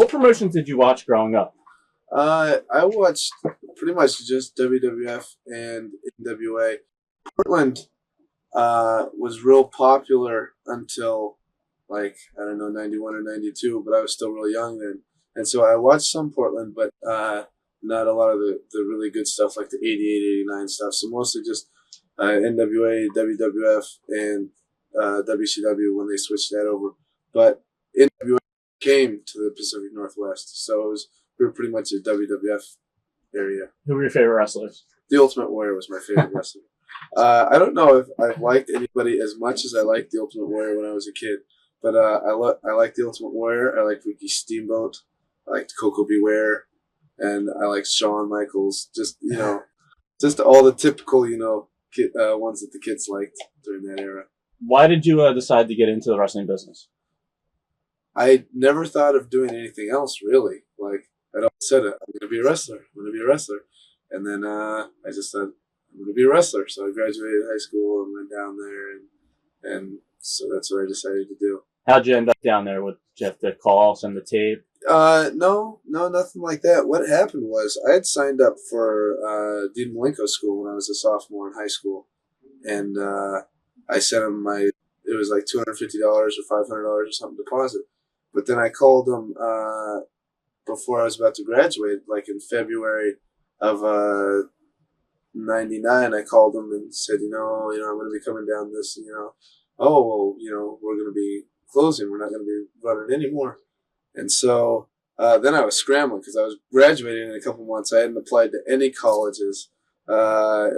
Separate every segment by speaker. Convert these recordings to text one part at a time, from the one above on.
Speaker 1: What promotions did you watch growing up?
Speaker 2: I watched pretty much just WWF and NWA. Portland was real popular until like I don't know 91 or 92, but I was still real young then, and so I watched some Portland, but not a lot of the really good stuff like the 88, 89 stuff. So mostly just NWA, WWF, and WCW when they switched that over. But NWA came to the Pacific Northwest, so we were pretty much a WWF area.
Speaker 1: Who were your favorite wrestlers?
Speaker 2: The Ultimate Warrior was my favorite wrestler. I don't know if I've liked anybody as much as I liked the Ultimate Warrior when I was a kid, but I like the Ultimate Warrior. I like Ricky Steamboat. I liked Coco Beware, and I like Shawn Michaels. Just all the typical ones that the kids liked during that era.
Speaker 1: Why did you decide to get into the wrestling business?
Speaker 2: I never thought of doing anything else really. Like I always said, I'm going to be a wrestler. I'm going to be a wrestler, and then I just said I'm going to be a wrestler. So I graduated high school and went down there, and so that's what I decided to do.
Speaker 1: How'd you end up down there? Did you have to call, send the tape?
Speaker 2: No, nothing like that. What happened was I had signed up for Dean Malenko school when I was a sophomore in high school, and I sent him it was like $250 or $500 or something deposit. But then I called him before I was about to graduate, like in February of '99. I called him and said, I'm going to be coming down this, oh, well, we're going to be closing. We're not going to be running anymore. And so then I was scrambling because I was graduating in a couple months. I hadn't applied to any colleges. It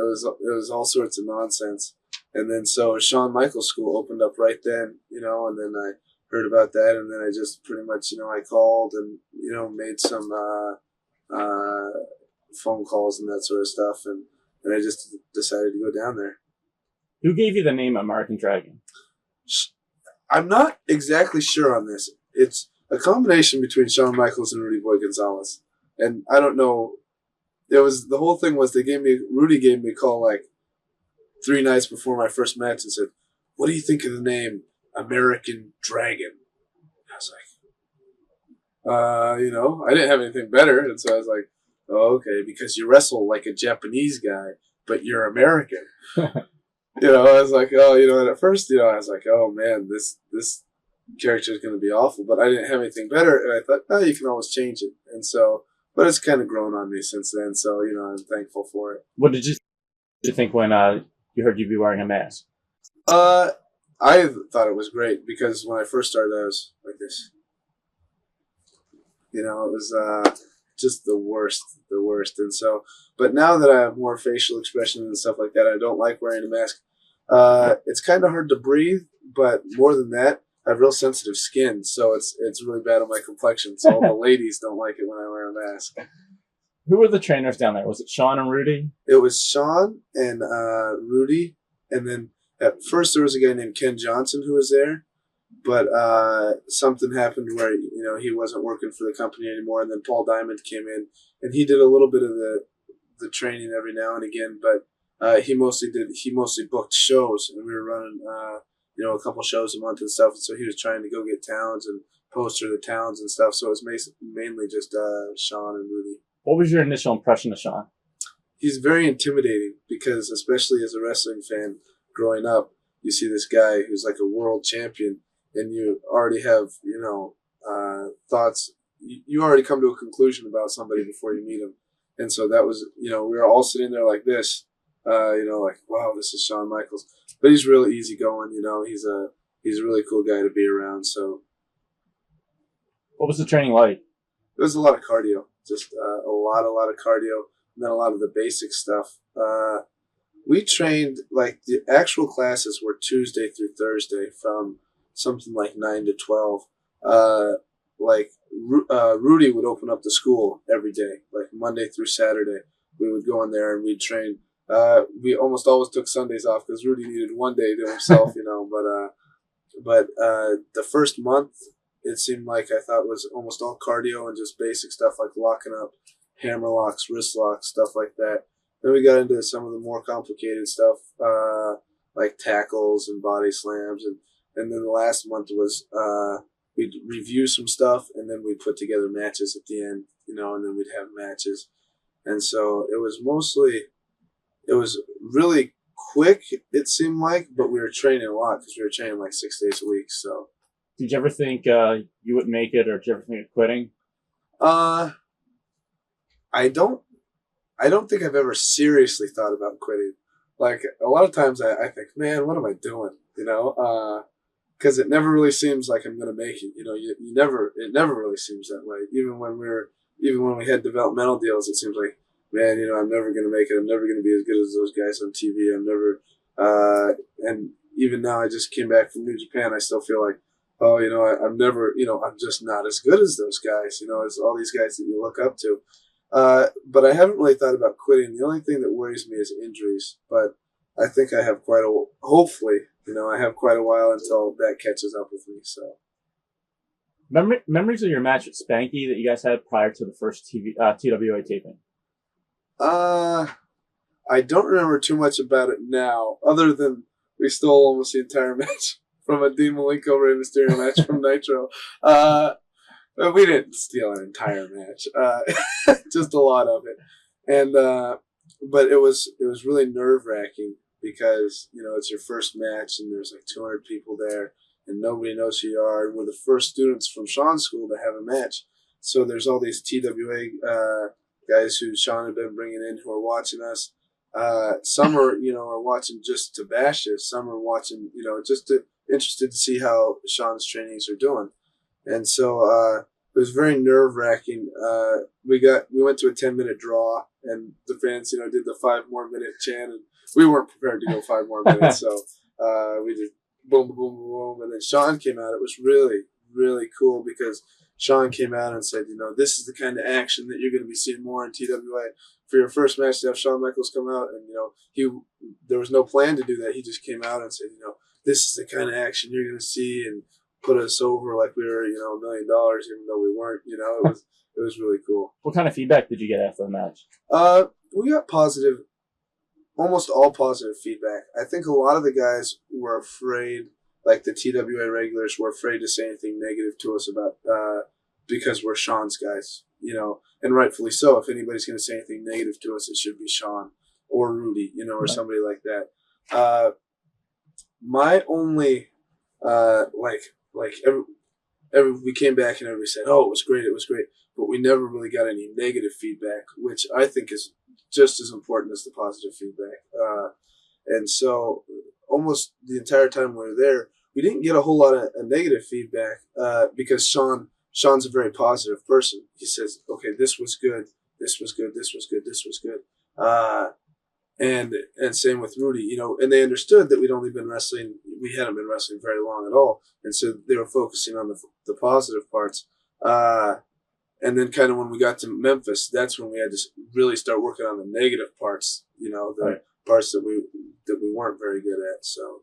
Speaker 2: was all sorts of nonsense. And then so Shawn Michaels School opened up right then, and then I heard about that, and then I just pretty much, I called and, made some phone calls and that sort of stuff, and I just decided to go down there.
Speaker 1: Who gave you the name American Dragon?
Speaker 2: I'm not exactly sure on this. It's a combination between Shawn Michaels and Rudy Boy Gonzales, and I don't know. The whole thing was Rudy gave me a call like 3 nights before my first match and said, "What do you think of the name American Dragon?" I was like, I didn't have anything better, and so I was like, "Oh, okay, because you wrestle like a Japanese guy, but you're American." I was like, oh, and at first, I was like, oh man, this character is going to be awful, but I didn't have anything better, and I thought, oh, you can always change it, and so, but it's kind of grown on me since then, so I'm thankful for it.
Speaker 1: What did you think when you heard you'd be wearing a mask?
Speaker 2: I thought it was great because when I first started, I was like this. It was just the worst. And so, but now that I have more facial expression and stuff like that, I don't like wearing a mask. It's kind of hard to breathe, but more than that, I have real sensitive skin, so it's really bad on my complexion. So all the ladies don't like it when I wear a mask.
Speaker 1: Who were the trainers down there? Was it Shawn and Rudy?
Speaker 2: It was Shawn and Rudy, and then at first there was a guy named Ken Johnson who was there, but something happened where he wasn't working for the company anymore, and then Paul Diamond came in, and he did a little bit of the training every now and again, but he mostly booked shows, and we were running a couple shows a month and stuff, and so he was trying to go get towns and poster the towns and stuff, so it was mainly just Shawn and Rudy.
Speaker 1: What was your initial impression of Shawn?
Speaker 2: He's very intimidating because, especially as a wrestling fan growing up, you see this guy who's like a world champion, and you already have, thoughts. You already come to a conclusion about somebody before you meet him. And so that was, we were all sitting there like this, like, wow, this is Shawn Michaels. But he's really easygoing, he's a really cool guy to be around. So,
Speaker 1: what was the training like?
Speaker 2: There was a lot of cardio, just a lot of cardio, and then a lot of the basic stuff. We trained, like, the actual classes were Tuesday through Thursday from something like 9 to 12. Rudy would open up the school every day, like Monday through Saturday. We would go in there and we'd train. We almost always took Sundays off because Rudy needed one day to himself, But the first month, it seemed like I thought was almost all cardio and just basic stuff like locking up, hammer locks, wrist locks, stuff like that. Then we got into some of the more complicated stuff, like tackles and body slams, and then the last month was we'd review some stuff, and then we'd put together matches at the end, and then we'd have matches. And so it was really quick, it seemed like, but we were training a lot because we were training like 6 days a week. So,
Speaker 1: did you ever think you wouldn't make it, or did you ever think of quitting?
Speaker 2: I don't think I've ever seriously thought about quitting. Like a lot of times I think, man, what am I doing? Because it never really seems like I'm going to make it. It never really seems that way. Even when we had developmental deals, it seems like, man, I'm never going to make it. I'm never going to be as good as those guys on TV. I'm never, and even now I just came back from New Japan. I still feel like, oh, I'm never, I'm just not as good as those guys, as all these guys that you look up to. But I haven't really thought about quitting. The only thing that worries me is injuries, but I think I have hopefully, I have quite a while until that catches up with me. So,
Speaker 1: memories of your match with Spanky that you guys had prior to the first TWA taping?
Speaker 2: I don't remember too much about it now, other than we stole almost the entire match from a Dean Malenko Rey Mysterio match from Nitro. But we didn't steal an entire match, just a lot of it. And but it was really nerve-wracking because it's your first match and there's like 200 people there and nobody knows who you are. And we're the first students from Shawn's school to have a match, so there's all these TWA guys who Shawn had been bringing in who are watching us. Some are watching just to bash us. Some are watching interested to see how Shawn's trainings are doing. And so it was very nerve-wracking. We went to a 10-minute draw, and the fans, did the 5 more minute chant, and we weren't prepared to go 5 more minutes. So we just boom, boom, boom, boom, and then Shawn came out. It was really, really cool because Shawn came out and said, this is the kind of action that you're going to be seeing more in TWA. For your first match to have Shawn Michaels come out, and there was no plan to do that. He just came out and said, this is the kind of action you're going to see, and put us over like we were, $1 million, even though we weren't. It was really cool.
Speaker 1: What kind of feedback did you get after the match?
Speaker 2: We got positive, almost all positive feedback. I think a lot of the guys were afraid, like the TWA regulars were afraid to say anything negative to us about because we're Shawn's guys, and rightfully so. If anybody's going to say anything negative to us, it should be Shawn or Rudy, or somebody like that. My only we came back and everybody said, "Oh, it was great," but we never really got any negative feedback, which I think is just as important as the positive feedback. And so, almost the entire time we were there, we didn't get a whole lot of negative feedback because Shawn's a very positive person. He says, "Okay, this was good. This was good. This was good. This was good." And same with Rudy, and they understood that we hadn't been wrestling very long at all, and so they were focusing on the positive parts. And then kind of when we got to Memphis, that's when we had to really start working on the negative parts, the parts that we weren't very good at. So,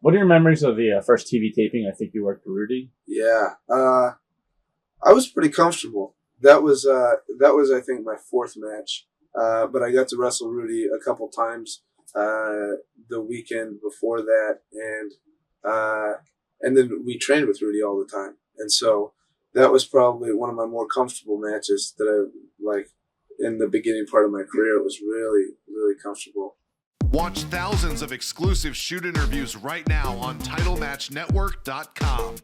Speaker 1: what are your memories of the first TV taping? I think you worked with Rudy.
Speaker 2: Yeah, I was pretty comfortable. That was I think my 4th match. But I got to wrestle Rudy a couple times the weekend before that, and then we trained with Rudy all the time, and so that was probably one of my more comfortable matches that I like in the beginning part of my career. It was really, really comfortable.
Speaker 3: Watch thousands of exclusive shoot interviews right now on TitleMatchNetwork.com.